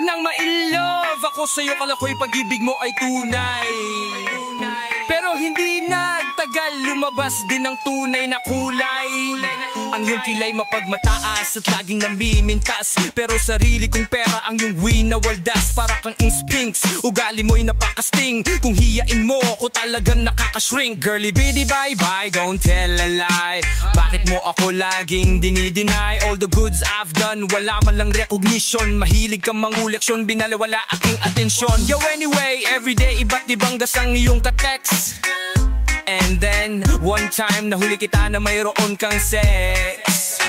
nang ma-in-love ako sa'yo, kala ko'y pag-ibig mo ay tunay. Pero hindi nagtagal, lumabas din ang tunay na kulay. Ang iyong kilay mapagmataas at laging namimintas, pero sarili kong pera ang iyong winawaldas. Para kang inspinks, ugali mo'y napakasting. Kung hiyain mo ako talagang nakakashrink. Girly bitty bye bye, don't tell a lie. Bakit mo ako laging dinideny? All the goods I've done, wala man lang recognition. Mahilig kang manguleksyon, binalawala aking atensyon. Yo anyway, everyday iba't ibang dasang iyong ka-text. And then, one time nahuli kita na mayroon kang sex.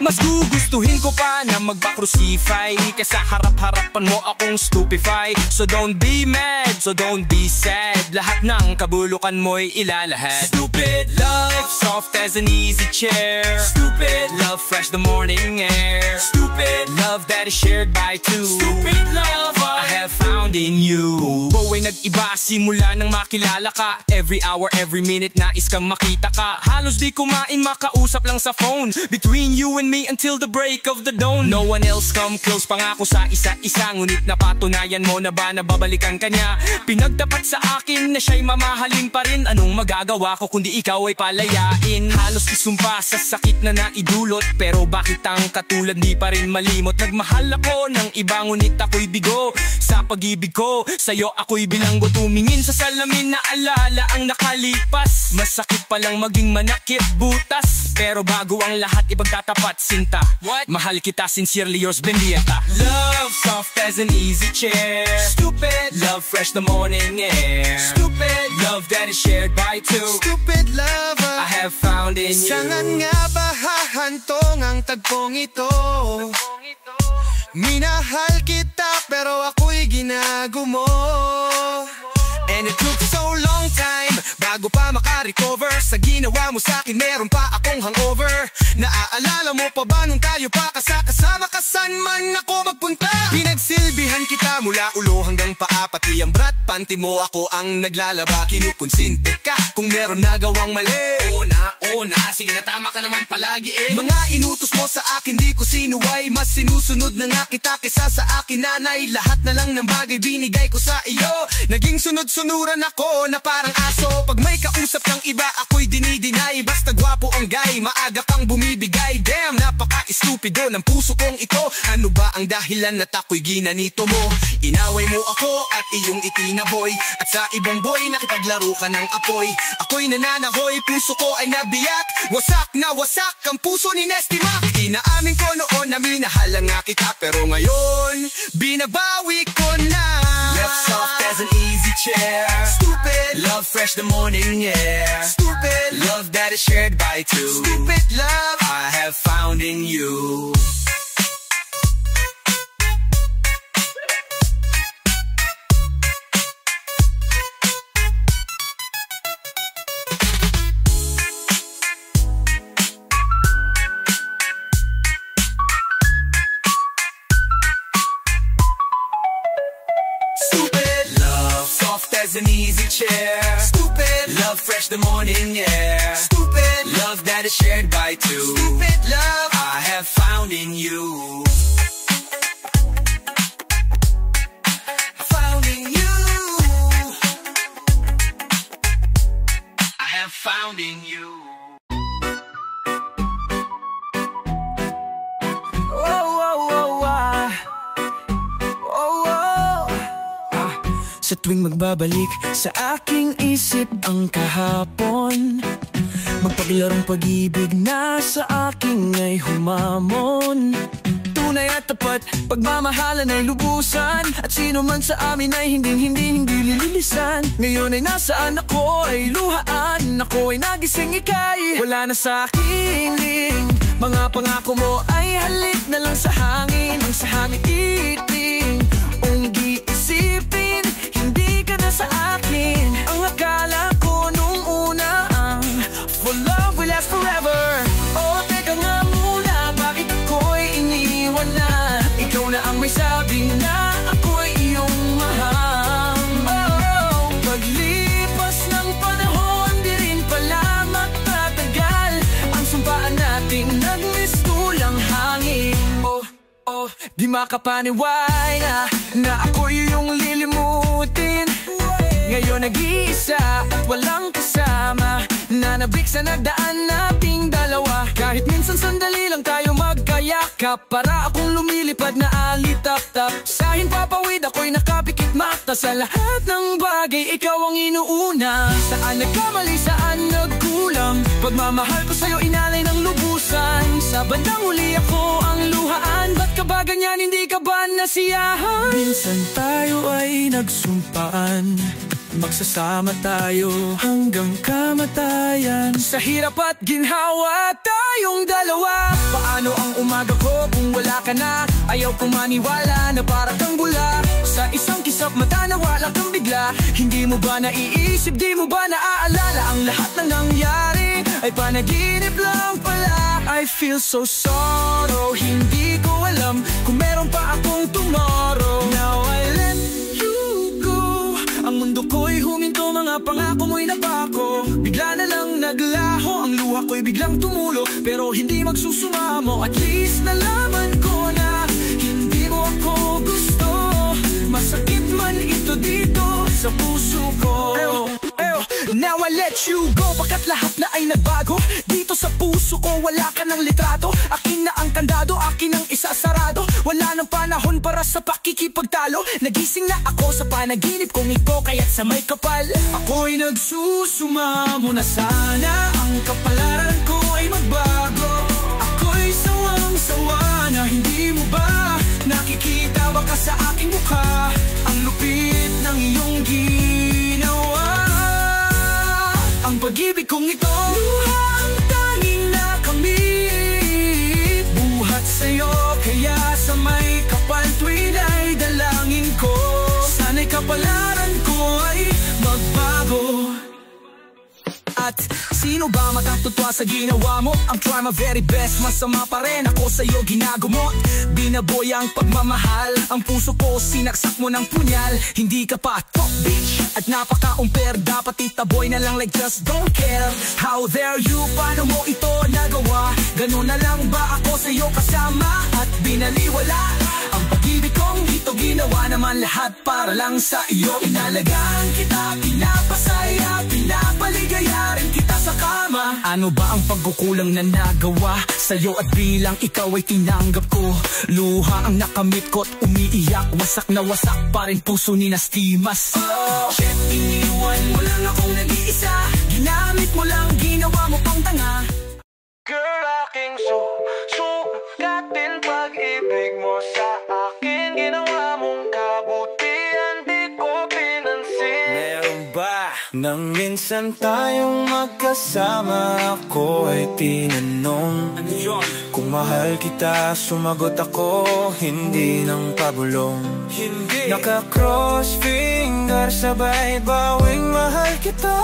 Mas gugustuhin ko pa na magpa-crucify kaysa harap-harapan mo akong stupefy. So don't be mad, so don't be sad. Lahat ng kabulukan mo'y ilalahad. Stupid love, soft as an easy chair. Stupid love, fresh the morning air. Stupid love that is shared by two. Stupid love I have found in you. Buhay nag-iba simula nang makilala ka. Every hour, every minute nais kang makita ka. Halos di kumain, makausap lang sa phone. Between you and me until the break of the dawn. No one else come close, pangako sa isa-isa. Ngunit napatunayan mo na ba na babalikan ka niya? Pinagtapat sa akin na siya'y mamahalin pa rin. Anong magagawa ko kundi ikaw ay palayain? Halos isumpa sa sakit na naidulot, pero bakit ang katulad di pa rin malimot? Nagmahal ako ng iba ngunit ako'y bigo. Sa pag-ibig ko, sa'yo ako'y bilanggo. Tumingin sa salamin na alala ang nakalipas. Masakit palang maging manakit butas, pero bago ang lahat ipagtatapat sinta. What? Mahal kita, sincerely yours, Bendieta. Love, soft as an easy chair. Stupid love, fresh the morning air. Stupid love that is shared by two. Stupid love I have found in you. Saan nga ba hahantong ang tagpong ito? Minahal kita pero ako'y ginagumo. And it took so long time bago pa makarecover. Sa ginawa mo sa'kin meron pa akong hangover. Naaalala mo pa ba nung tayo pa kasama ka saan man ako magpunta? Pinagsilbihan kita mula ulo hanggang paa, pati ang brat panty mo ako ang naglalaba. Kinukonsinte ka kung meron nagawang mali. Oo na, sige na tama ka naman palagi eh. Mga inutos mo sa akin di ko sinuway. Mas sinusunod na nga kita kesa sa akin nanay. Lahat na lang ng bagay binigay ko sa iyo. Naging sunod-sunuran ako na parang aso. Pag may kausap ng iba ako'y dinidinay. Basta gwapo ang guy, maaga kang bumibigay. Damn, napaka-estupido ng puso kong ito. Ano ba ang dahilan na ako'y ginanito mo? Inaway mo ako at iyong itinaboy. At sa ibang boy nakipaglaro ka ng apoy. Ako'y nananahoy, puso ko ay nabiyak. Wasak na wasak ang puso ni Nesty Mac. Inaamin ko noon na minahal nga kita, pero ngayon binabawi ko na. Love soft as an easy chair. Stupid love, fresh the morning air. Stupid love that is shared by two. Stupid love I have found in you. As an easy chair. Stupid love, fresh the morning air. Stupid love that is shared by two. Stupid love I have found in you. Found in you. I have found in you. Sa tuwing magbabalik sa aking isip ang kahapon, magpaglarong pag-ibig na sa aking ay humamon. Tunay at tapat, pagmamahalan ay lubusan, at sino man sa amin ay hindi lililisan. Ngayon ay nasaan ako ay luhaan, ako ay nagising ikay wala na sa aking ling. Mga pangako mo ay halik na lang sa hangin. Ang sa hangin iting giisipin, hindi ka na sa akin. Ang akala ko nung una ang for love will last forever. Oh, teka nga muna, bakit ako'y iniwan na? Ikaw na ang may sabing na ako'y iyong mahal. Oh, paglipas ng panahon, di rin pala magtatagal ang sumpaan nating nagmistulang hangin. Oh, di makapaniwala na ako'y iyong lilimutin. Ngayon nag-iisa at walang kasama, nanabik sa nagdaan nating dalawa. Kahit minsan sandali lang tayo magkayakap, para akong lumilipad na alitap-tap. Sa himpapawid ako'y nakapikit mata, sa lahat ng bagay ikaw ang inuuna. Saan nagkamali, saan nagkulang, pagmamahal ko sa'yo inalay ng lubusan. Sa bandang huli ako ang luhaan, ba't ka ba ganyan, hindi ka ba nasiyahan? Minsan tayo ay nagsumpaan, magsasama tayo hanggang kamatayan. Sa hirap at ginhawa tayong dalawa. Paano ang umaga ko kung wala ka na? Ayaw kong maniwala na para kang bula. Sa isang kisap mata nawala kang bigla. Hindi mo ba naiisip, di mo ba naaalala, ang lahat ng nangyari ay panaginip lang pala. I feel so sorrow, hindi ko alam kung meron pa akong tomorrow. Now I let you go. Ang mundo ko'y huminto, mga pangako mo'y napako. Bigla na lang naglaho, ang luha ko'y biglang tumulo, pero hindi magsusumamo. At least nalaman ko na hindi mo ako gusto. Masakit man ito dito sa puso ko. Now I let you go, bakat lahat na ay nagbago. Dito sa puso ko wala ka ng litrato. Akin na ang kandado, akin ang isasarado. Wala nang panahon para sa pakikipagtalo. Nagising na ako sa panaginip kong ito, kaya't sa may kapal ako'y nagsusumamo na sana ang kapalaran ko ay magbago. Ako'y sawang-sawa na hindi mo ba nakikita, baka sa aking mukha ang lupit ng iyong ginawa. Ang pag-ibig kong ito, luhang tanging nakamit. Buhat sa'yo, kaya sa may kapal tuwid ay dalangin ko. Sana'y kapalaran ko ay magbago. At sino ba matatutwa sa ginawa mo? I'm trying my very best, masama pa rin ako sa'yo ginagumot. Binaboy ang pagmamahal, ang puso ko sinaksak mo ng punyal. Hindi ka pa top bitch at napaka-umper, dapat itaboy na lang like just don't care. How dare you, paano mo ito nagawa? Ganun na lang ba ako sa'yo kasama at binaliwala? Ang pag-ibig kong ito ginawa naman lahat para lang sa iyo. Inalagaan kita, pinapasaya, pinapaligaya rin kita sa kama. Ano ba ang pagkukulang na nagawa sa'yo at bilang ikaw ay tinanggap ko? Luha ang nakamit ko't umiiyak, wasak na wasak pa rin puso ni Nastimas. Oh, shit, iniwan mo lang akong nag-iisa, ginamit mo lang, ginawa mo pang tanga. Girl, aking sukatin pag-ibig mo sa akin, ginawa mong kabutihan, di ko pinansin. Meron ba nang minsan tayong magkasama, ako ay tinanong kung mahal kita, sumagot ako, hindi ng pabulong. Hindi. Naka-cross finger, sabay bawing mahal kita.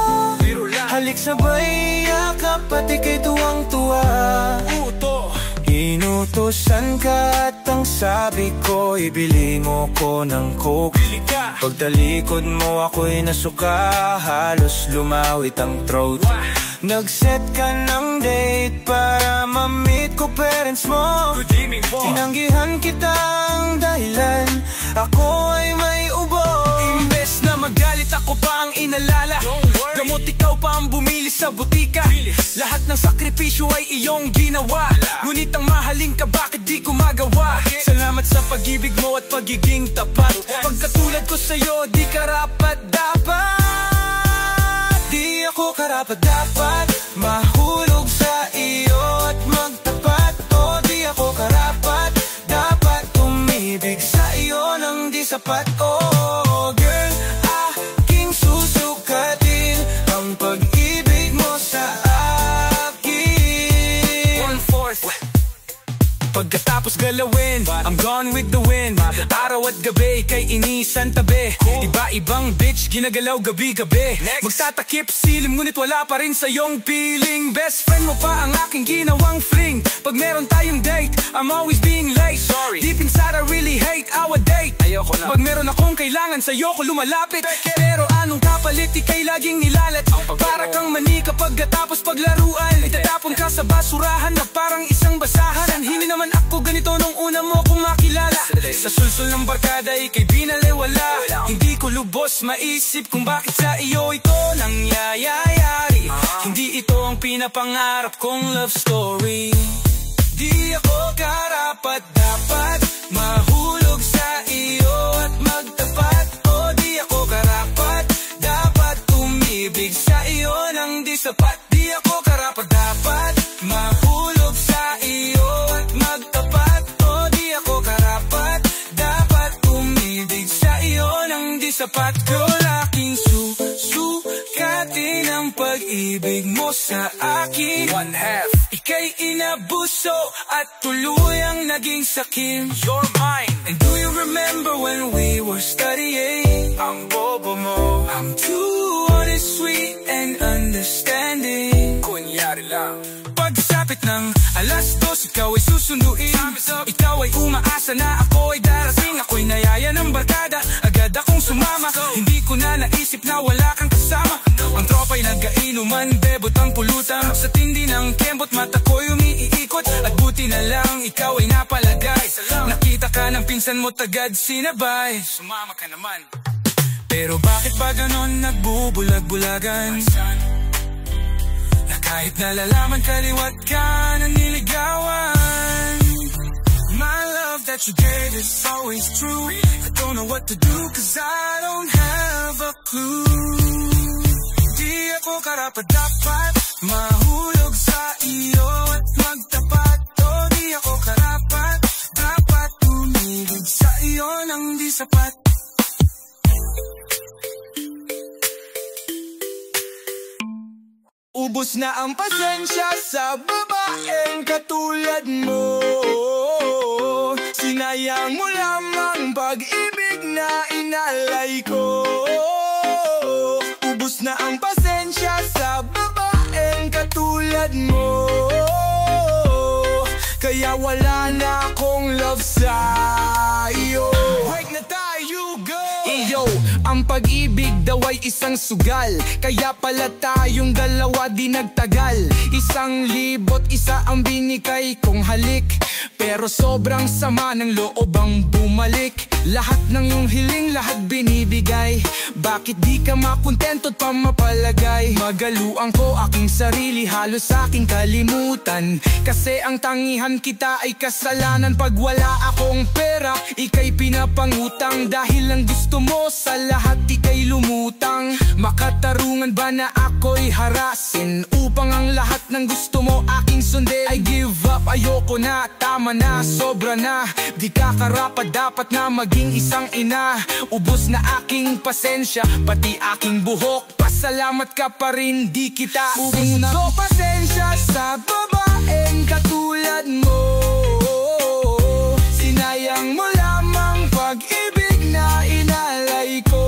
Halik sabay yakap, pati kay tuwang-tuwa. Inutusan ka at ang sabi ko, ibili mo ko ng coke. Pagtalikod mo ako'y nasuka, halos lumawit ang throat. Nag-set ka ng date para ma-meet ko parents mo. Tinanggihan kitang dahilan, ako ay may ubo. Imbes na magalit ako pa ang inalala, gamot ikaw pa ang bumili sa butika. Lahat ng sakripisyo ay iyong ginawa, ngunit ang mahalin ka bakit di ko magawa? Salamat sa pag-ibig mo at pagiging tapat. Pagkatulad ko sa'yo di karapat-dapat. Di ako karapat-dapat mahulog sa iyo at magtapat. O di ako karapat-dapat umibig sa iyo nang di sapat. Oh girl, aking susukatin ang pag-ibig mo sa akin. 1/4 pagkatapos galawin, I'm gone with the wind. Araw at gabi, kay inisan tabi. Iba-ibang bitch, ginagalaw gabi-gabi. Magtatakip silim, ngunit wala pa rin sa iyong feeling. Best friend mo pa ang aking ginawang fling. Pag meron tayong date, I'm always being late. Sorry, deep inside I really hate our date. Ayoko na. Pag meron akong kailangan, sa'yo ko lumalapit. Pero anong kapalit, ika'y laging nilalat. Para kang manika pagkatapos paglaruan. Itatapon ka sa basurahan na parang isang basahan. Hindi naman ako ganito nung una mo kung makilala. Sa sulsul ng barkada ika'y binaliwala. Hindi ko lubos maisip kung bakit sa iyo ito nangyayari. Hindi ito ang pinapangarap kong love story. Di ako karapat dapat mahulog sa iyo at magtapat. O di ako karapat dapat umibig sa iyo nang di sapat. Di ako karapat dapat mahulog sa iyo at magtapat. O di ako karapat dapat umibig sa iyo nang di sapat. Girl, aking susukatin ang pag-ibig mo sa akin. One half ika'y inabuso at tuluyang naging sakin. You're mine. And do you remember when we were studying? Ang bobo mo. I'm too honest, sweet and understanding. Kunyari lang. Pagsapit ng alas 2, ikaw ay susunduin. Ikaw ay umaasa na ako ay darating. Ako'y nayaya ng barkada, agad akong sumama. Hindi ko na naisip na wala kang kasama. Ang tropa'y nagkainuman, bebot ang pulutan. Sa tindi ng kembot, mata ko'y umiikot. At buti na lang, ikaw ay napalagay. Nakita ka ng pinsan mo, tagad sinabay. Sumama ka naman. Pero bakit ba ganon nagbubulag-bulagan? Na kahit nalalaman kaliwat ka ng niligawan. My love that you gave is always true. I don't know what to do cause I don't have a clue. Di ako karapat-dapat mahulog sa iyo at magtapat. O di ako karapat dapat umibig sa iyo nang di sapat. Ubos na ang pasensya sa babaeng katulad mo. Sinayang mo lamang pag-ibig na inalay ko. Ubos na ang pasensya sa babaeng katulad mo. Kaya wala na akong love sa iyo. Break na tayo, girl. Iyo, ang pag-ibig daw ay isang sugal. Kaya pala tayong dalawa di nagtagal. 1,000 isa ang binikay kong halik. Pero sobrang sama ng loob ang bumalik. Lahat ng iyong hiling, lahat binibigay. Bakit di ka makontento't pa mapalagay? Magaluan ko aking sarili, halos aking kalimutan. Kasi ang tangihan kita ay kasalanan. Pag wala akong pera, ika'y pinapangutang. Dahil lang gusto mo sa lahat ika'y lumutang. Makatarungan ba na ako'y harasin upang ang lahat ng gusto mo aking sundin? I give up, ayoko na, tama na, sobra na. Di ka karapat dapat na maging isang ina. Ubos na aking pasensya, pati aking buhok. Pasalamat ka pa rin, di kita sinundo. Pasensya sa babaeng katulad mo. Sinayang mo lamang pag-ibig na inalay ko.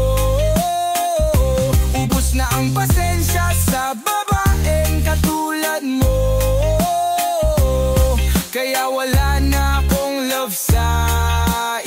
Ubos na ang pasensya sa babaeng katulad mo. Kaya wala na akong love sa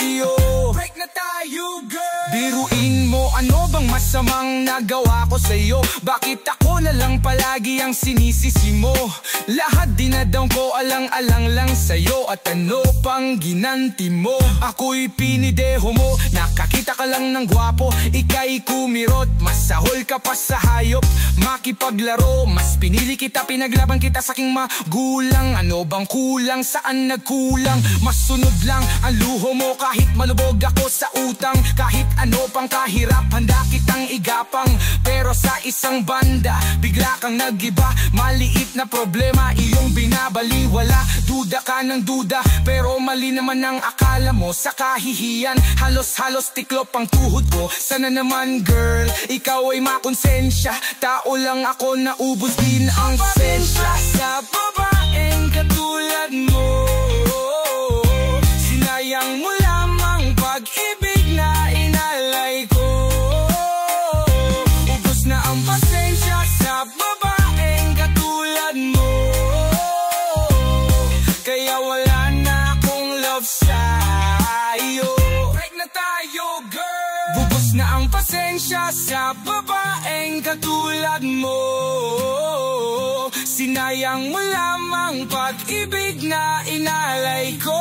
iyo. Break na tayo, girl. Biruin mo, ano bang masamang nagawa ko sa'yo? Bakit ako na lang palagi ang sinisisi mo? Lahat dinadaw ko alang-alang lang sa'yo. At ano pang ginanti mo? Ako'y pinideho mo, nakakita ka lang ng gwapo. Ika'y kumirot, mas sahol ka pa sa hayop. Makipaglaro, mas pinili kita, pinaglaban kita sa aking magulang. Ano bang kulang, saan nagkulang? Masunod lang ang luho mo kahit malubog ako sa utang. Kahit ano pang kahirap, handa kitang igapang. Pero sa isang banda, bigla kang nag-iba. Maliit na problema, iyong binabaliwala. Duda ka ng duda, pero mali naman ang akala mo. Sa kahihiyan, halos-halos tiklop ang tuhod ko. Sana naman, girl, ikaw ay makonsensya. Tao lang ako, naubos din ang sensya. Sa babaeng katulad mo, sinayang mo lamang pag-ibig na inalay ko. Ubos na ang pasensya sa babaeng katulad mo. Kaya wala na akong love sa iyo. Break na tayo, girl. Bubos na ang pasensya sa babaeng katulad mo. Sinayang mo lamang pag-ibig na inalay ko.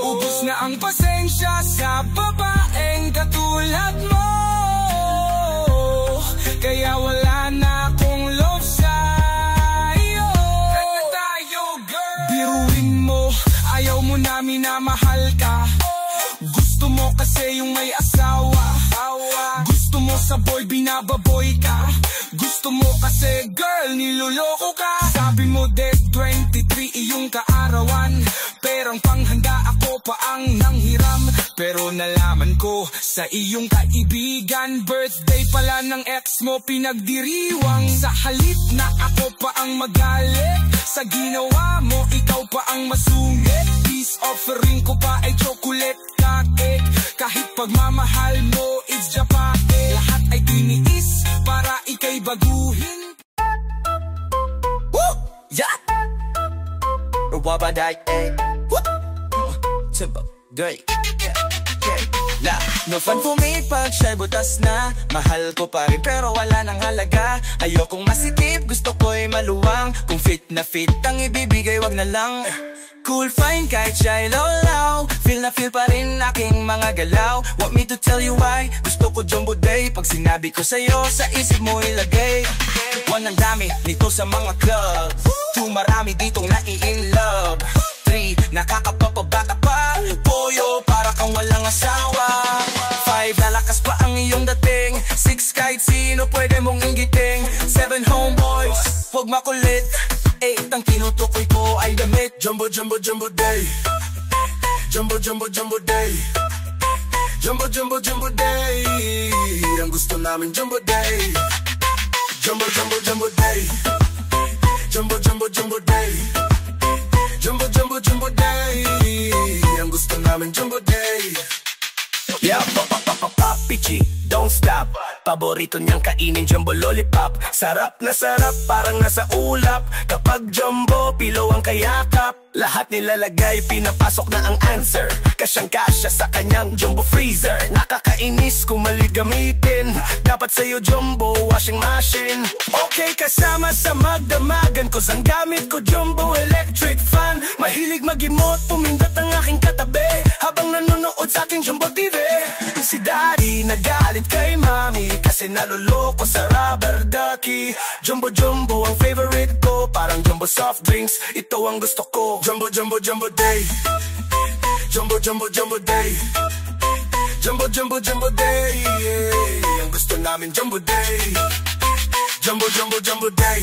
Ubos na ang pasensya sa babaeng katulad mo. Kaya wala na akong love sa'yo. Biruin mo, ayaw mo na minamahal ka. Gusto mo kasi yung may asawa. Gusto mo sa boy, binababoy ka. Gusto mo kasi girl, niloloko ka. Sabi mo dead 23 iyong kaarawan, pero ang panghanda ako pa ang nanghiram. Pero nalaman ko sa iyong kaibigan, birthday pala ng ex mo pinagdiriwang. Sa halip na ako pa ang magalit, sa ginawa mo ikaw pa ang masungit. Peace offering ko pa ay chocolate cake. Kahit pagmamahal mo it's japake, lahat ay tiniis para ika'y baguhin. Woo! Yeah! Wabaday, eh. Woo! Simple, day. No fun for me pag siya'y butas na. Mahal ko pa rin pero wala nang halaga. Ayokong masikip, gusto ko'y maluwang. Kung fit na fit ang ibibigay, wag na lang. Cool fine kahit siya'y low-low, feel na feel pa rin aking mga galaw. Want me to tell you why? Gusto ko jumbo day. Pag sinabi ko sa'yo, sa isip mo ilagay. One ang dami nito sa mga club. Two marami ditong nai-in-love. Three, nakakapapabata pa. Boyo, para kang walang asawa. Five, lalakas pa ang iyong dating. Six, kahit sino pwede mong inggiting. Seven, homeboys, huwag makulit. Eight, ang tinutukoy ko ay damit. Jumbo, jumbo, jumbo day. Jumbo, jumbo, jumbo day. Jumbo, jumbo, jumbo day. Ang gusto namin jumbo day. Jumbo, jumbo, jumbo day. Jumbo, jumbo, jumbo day. Jumbo, jumbo, jumbo day. Ang gusto namin jumbo day. Yeah, pichi, don't stop. Paborito niyang kainin jumbo lollipop. Sarap na sarap, parang nasa ulap. Kapag jumbo, pillow ang kayakap. Lahat nilalagay, pinapasok na ang answer. Kasyang kasya sa kanyang jumbo freezer. Nakakainis kung mali gamitin. Dapat sa'yo jumbo washing machine. Okay, kasama sa magdamagan ko. Ang gamit ko jumbo electric fan. Mahilig mag-emote, pumindot ang aking katabi habang nanonood sa aking jumbo TV. Si daddy nagalit kay mami kasi naluloko sa rubber ducky. Jumbo jumbo ang favorite ko, parang jumbo soft drinks, ito ang gusto ko. Jumbo jumbo jumbo day. Jumbo jumbo jumbo day. Jumbo jumbo jumbo day. Ang gusto namin jumbo day. Jumbo jumbo jumbo day.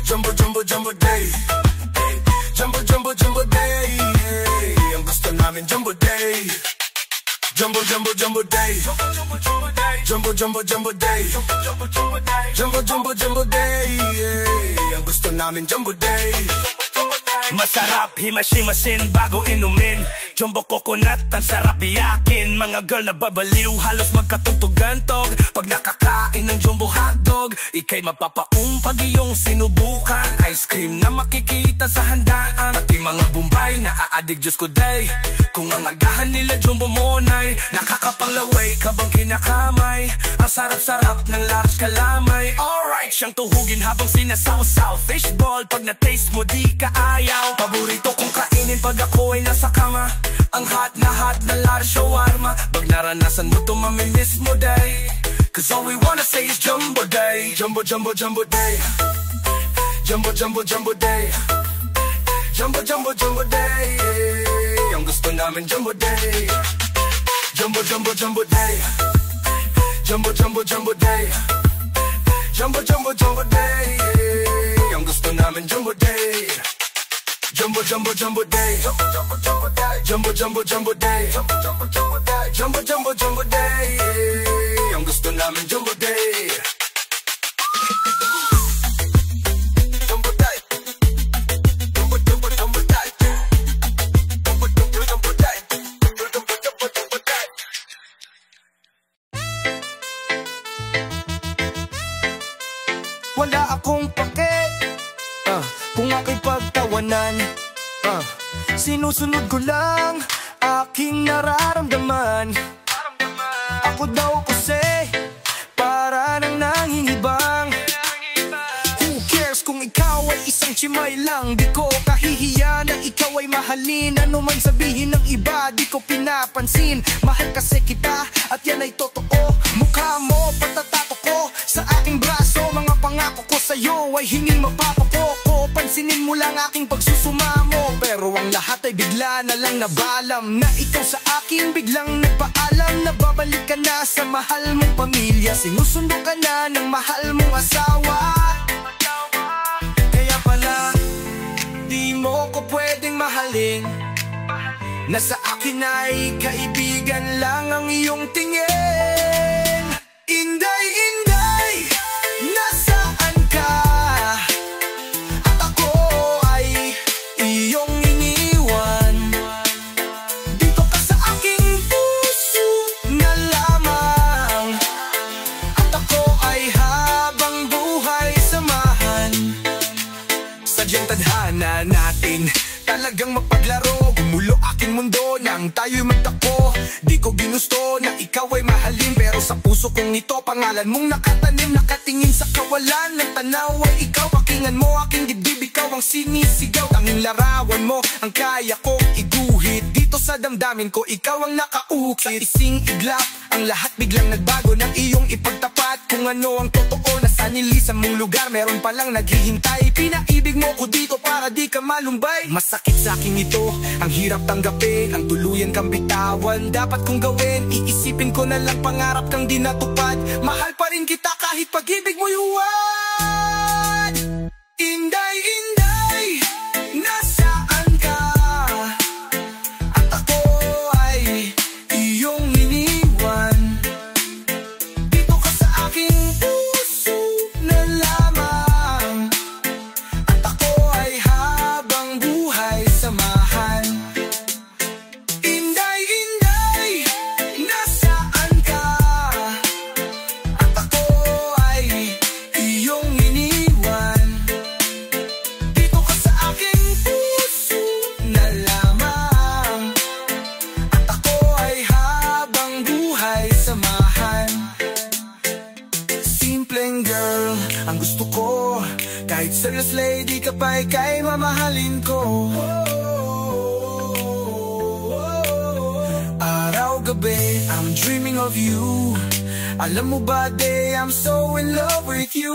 Jumbo jumbo jumbo day. Jumbo jumbo jumbo day. Ang gusto namin jumbo day. Jumbo jumbo jumbo day. Jumbo jumbo jumbo day. Jumbo jumbo jumbo day. Ang gusto namin jumbo day. Masarap himas-himasin bago inumin. Jumbo coconut, ang sarap iyakin. Mga girl na babaliw, halos magkatugtugan tog. Pag nakakain ng jumbo hotdog, ika'y mapapaumpag iyong sinubukan. Ice cream na makikita sa handaan. Pati mga bumbay na aadig Diyos ko day. Kung ang agahan nila jumbo monay, nakakapanglaway kabang kinakamay. Ang sarap-sarap ng large kalamay. Alright, siyang tuhugin habang sinasaw-saw. Fishball, pag na-taste mo di ka ayaw. Paborito kong kainin pag ako ay nasa kama. Ang hot na large shawarma. Pag naranasan mo to mamimiss mo day. Cause all we wanna say is jumbo day. Jumbo jumbo jumbo day. Jumbo jumbo jumbo day. Jumbo jumbo jumbo day. Ang gusto namin jumbo day. Jumbo jumbo jumbo day. Jumbo jumbo jumbo day. Jumbo jumbo jumbo day. Ang gusto namin jumbo day. Jumbo jumbo jumbo day. Jumbo jumbo jumbo day. Jumbo jumbo jumbo day. Ang gusto namin jumbo day. Jumbo day. Jumbo jumbo jumbo day. Jumbo jumbo jumbo day. Jumbo jumbo jumbo day. Wala akong pake kung ako'y pagtawanan. Sinusunod ko lang aking nararamdaman. Ako daw kasi para nang nangingibang. Who cares kung ikaw ay isang chimay lang? Di ko kahihiya na ikaw ay ay mahalin. Ano man sabihin ng iba, di ko pinapansin. Mahal kasi kita at yan ay totoo. Mukha mo, patatato ko sa aking braso. Mga pangako ko sa'yo ay hindi mapapapoko. Pansinin mo lang aking pagsusumamo. Pero ang lahat ay bigla na lang nabalam. Na ikaw sa akin biglang nagpaalam. Na babalik ka na sa mahal mong pamilya. Sinusundo ka na ng mahal mong asawa. Kaya pala di mo ko pwedeng mahalin. Na sa akin ay kaibigan lang ang iyong tingin. Inday, Inday, nasaan ka? At ako ay iyong iniwan. Dito ka sa aking puso na lamang. At ako ay habang buhay samahan. Sadyang tadhana natin talagang mapaglaro. Gumulo aking mundo nang tayo'y magtako. Di ko ginusto na ikaw ay mahalin. Pero sa puso kong ito, pangalan mong nakatanim. Nakatingin sa kawalan ng tanaw ay ikaw. Pakingan mo aking dibdib, ikaw ang sinisigaw. Tanging larawan mo ang kaya kong iguhit. Dito sa damdamin ko, ikaw ang nakaukit. Sa ising iglap, ang lahat biglang nagbago. Ng iyong ipagtapat kung ano ang totoo. Nasa nilisan mong lugar, meron palang naghihintay. Pinaibig mo ko dito para di ka malumbay. Masakit sa akin ito, ang hirap tanggapin. Ang tuluyan kang bitawan, dapat kong gawin. Iisipin ko na lang, pangarap kang di natupad. Mahal pa rin kita kahit pag-ibig mo'y huwad. Inday, Inday, nasaan ka? At ako ay iyong iniwan. Dito ka sa aking puso na lamang. At ako ay habang buhay samahan. Inday, Inday, nasaan ka? At ako ay iyong iniwan. Dito ka sa aking puso na lamang. At ako ay habang buhay samahan. Simpleng girl ang gusto ko. Kahit serious lady ka pa, ika'y mamahalin ko. Araw-gabi, I'm dreaming of you. Alam mo ba, day, I'm so in love with you.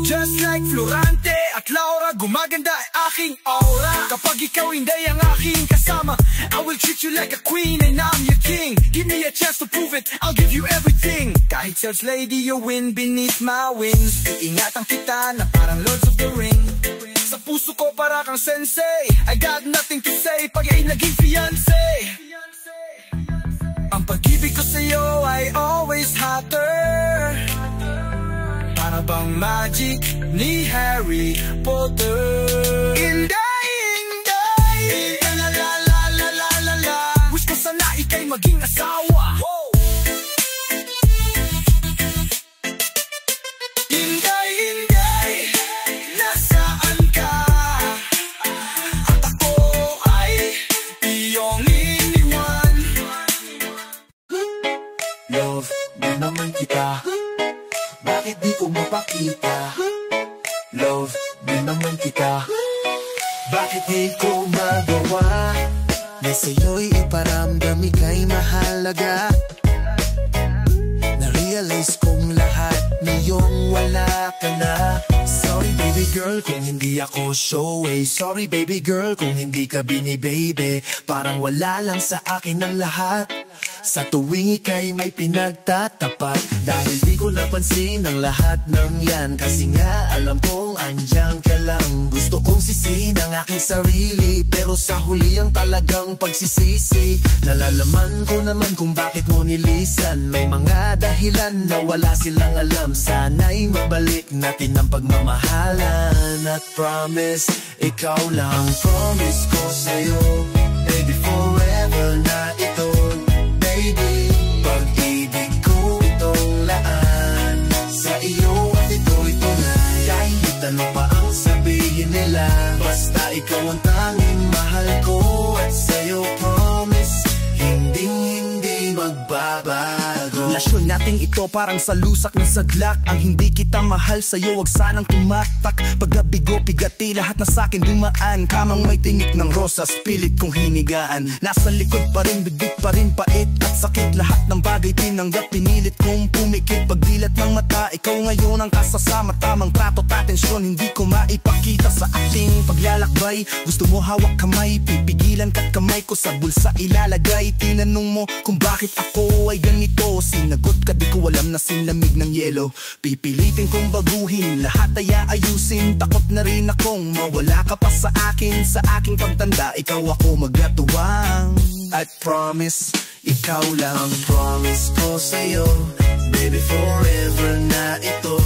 Just like Florante at Laura, gumaganda ay aking aura. Kapag ikaw hindi ang aking kasama, I will treat you like a queen and I'm your king. Give me a chance to prove it, I'll give you everything. Kahit sales lady, you win beneath my wings. Iingatan kita na parang Lords of the Ring. Sa puso ko para kang sensei, I got nothing to say pag ay naging fiancé. Ang pag-ibig ko sa'yo ay always hotter. Para bang magic ni Harry Potter. Inday, Inday, la la la la la la la. Wish ko sana ika'y maging asawa. Inday, Inday, nasaan ka? At ako ay iyong iniwan. Love, di naman kita. Bakit di ko mapakita? Love, di naman kita. Bakit di ko magawa? Na sa'yo'y iparamdam ika'y mahalaga. Na-realize kong lahat ngayong wala ka na. Sorry baby girl kung hindi ako showy. Sorry baby girl kung hindi ka bini-baby. Parang wala lang sa akin ang lahat. Sa tuwing ika'y may pinagtatapat. Dahil di ko napansin ang lahat ng yan. Kasi nga alam kong andyan ka lang. Gusto kong sisihin ang aking sarili, pero sa huli ang talagang pagsisisi. Nalalaman ko naman kung bakit mo nilisan. May mga dahilan na wala silang alam. Sana'y mabalik natin ang pagmamahalan. At promise, ikaw lang. Promise ko sa'yo, baby, forever na ito. Baby, pag-ibig ko itong laan. Sa iyo at ito'y tunay. Kahit ano pa ang sabihin nila, basta ikaw ang tanging mahal ko. At sa'yo promise, hindi magbabago. Lasyon relasyon nating ito parang salusak na saglak. Ang hindi kita mahal sa'yo wag sanang tumatak. Paggabigo, pigati, lahat na sa'kin dumaan. Kamang may tinik ng rosas, pilit kong hinigaan. Nasa likod pa rin, bigit pa rin, pait at sakit. Lahat ng bagay tinanggap, pinilit kong pumikit. Pagdilat ng mata, ikaw ngayon ang kasasama. Tamang trato, atensyon, hindi ko maipakita sa ating paglalakbay. Gusto mo hawak kamay, pipigilan ka't kamay ko sa bulsa ilalagay. Tinanong mo kung bakit ako ay ganito. Sinagot ka, di ko alam na sinlamig ng yelo. Pipilitin kong baguhin, lahat ay aayusin. Takot na rin akong mawala ka pa sa akin. Sa aking pagtanda, ikaw ako magatuwang. I promise, ikaw lang. Promise ko sa'yo, baby, forever na ito.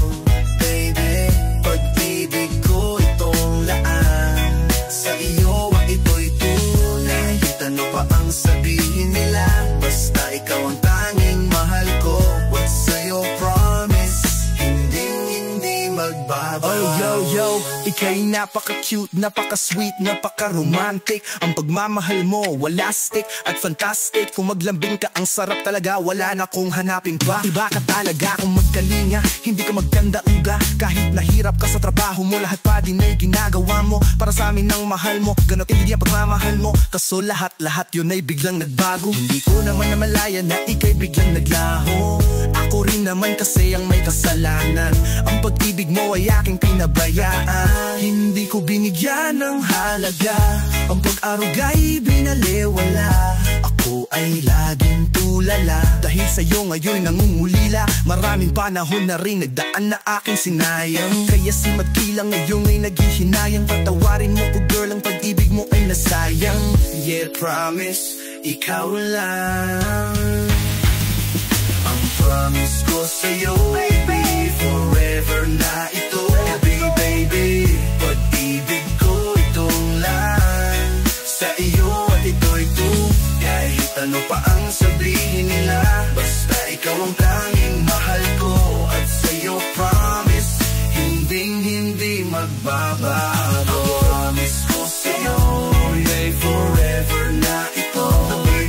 Baby, pag-ibig ko itong laan. Sa iyo ang ito'y tunay. Ano pa ang sabihin nila, basta ikaw ang tanging mahal ko. What's sa'yo, promise, hindi magbabago. Oh yo yo, ika'y napaka-cute, napaka-sweet, napaka-romantic. Ang pagmamahal mo, wala stick at fantastic. Kung maglambing ka, ang sarap talaga, wala na kong hanapin pa. Iba ka talaga kung magkalinga, hindi ka magkanda-uga. Kahit nahirap ka sa trabaho mo, lahat pa din ay ginagawa mo para sa amin ang mahal mo. Ganot hindi ang pagmamahal mo, kaso lahat yun ay biglang nagbago. Hindi ko naman namalaya na ika'y biglang naglaho. Ako rin naman kasi ang may kasalanan. Ang pag-ibig mo ay aking pinabayaan. Hindi ko binigyan ng halaga, ang pag-arugay binaliwala. Ako ay laging tulala, dahil sa'yo ngayon nangungulila. Maraming panahon na rin nagdaan na aking sinayang. Kaya si Magkilang ngayon ay naghihinayang. Patawarin mo ko girl, ang pag-ibig mo ay nasayang. Yeah, promise, ikaw lang. Ang promise ko sa'yo, baby, forever na ito. Baby, pag-ibig ko itong lang. Sa iyo at ito'y kahit ano pa ang sabihin nila, basta ikaw ang tanging mahal ko. At sa'yo promise, hindi magbabago. Ang promise ko sa'yo, ay forever na ito.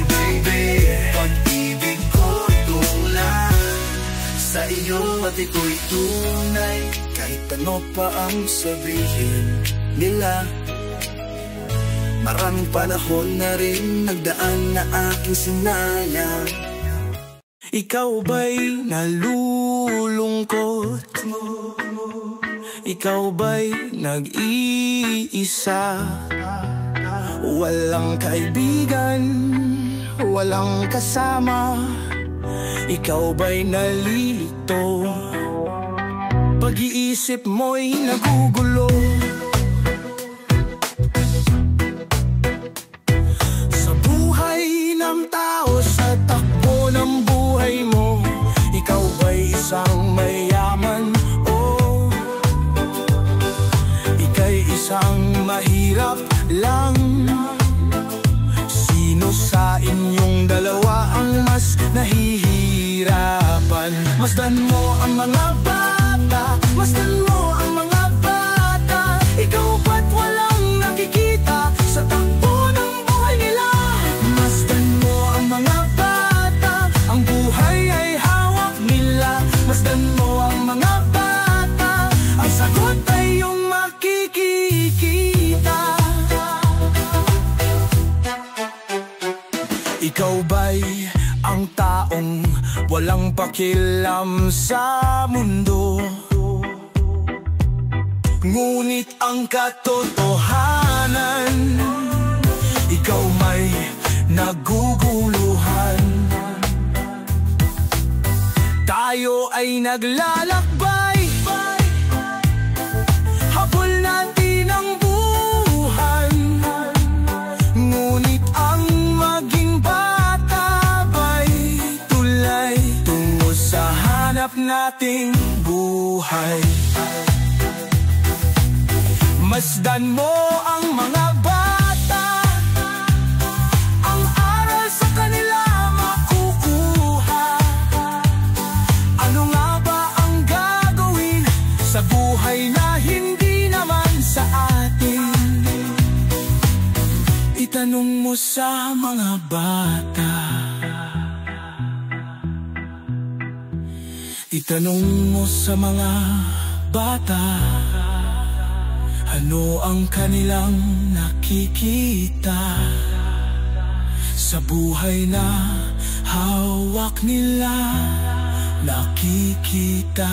Baby, pag-ibig ko itong lang. Sa iyo at ito'y tunay, kahit ano pa ang sabihin nila. Maraming panahon na rin nagdaan na aking sinayang. Ikaw ba'y nalulungkot? Ikaw ba'y nag-iisa? Walang kaibigan, walang kasama. Ikaw ba'y nalilito? Pag-iisip mo'y nagugulo. Sa buhay ng tao, sa takbo ng buhay mo, ikaw ba'y isang mayaman? O ika'y isang mahirap lang? Sino sa inyong dalawa ang mas nahihirapan? Masdan mo ang mga bata, masdan mo ang mga bata. Ikaw ba't walang nakikita sa takbo ng buhay nila? Masdan mo ang mga bata, ang buhay ay hawak nila. Masdan mo ang mga bata, ang sagot ay iyong makikita. Ikaw ba'y ang taong walang pakialam sa mundo? Ngunit ang katotohanan, ikaw may naguguluhan. Tayo ay naglalakbay, habol natin ang buhay. Ngunit ang maging bata ba'y tulay tungo sa hanap nating buhay? Masdan mo ang mga bata, ang aral sa kanila makukuha. Ano nga ba ang gagawin sa buhay na hindi naman sa atin? Itanong mo sa mga bata. Itanong mo sa mga bata, ano ang kanilang nakikita sa buhay na hawak nila nakikita.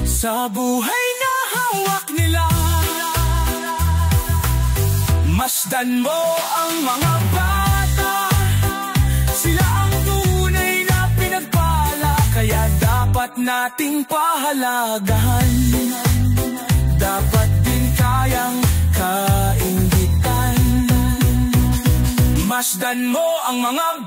Sa buhay na hawak nila, masdan mo ang mga bata. Sila ang tunay na pinagpala, kaya dapat nating pahalagahan. Dapat din kayang kainggitan. Masdan mo ang mga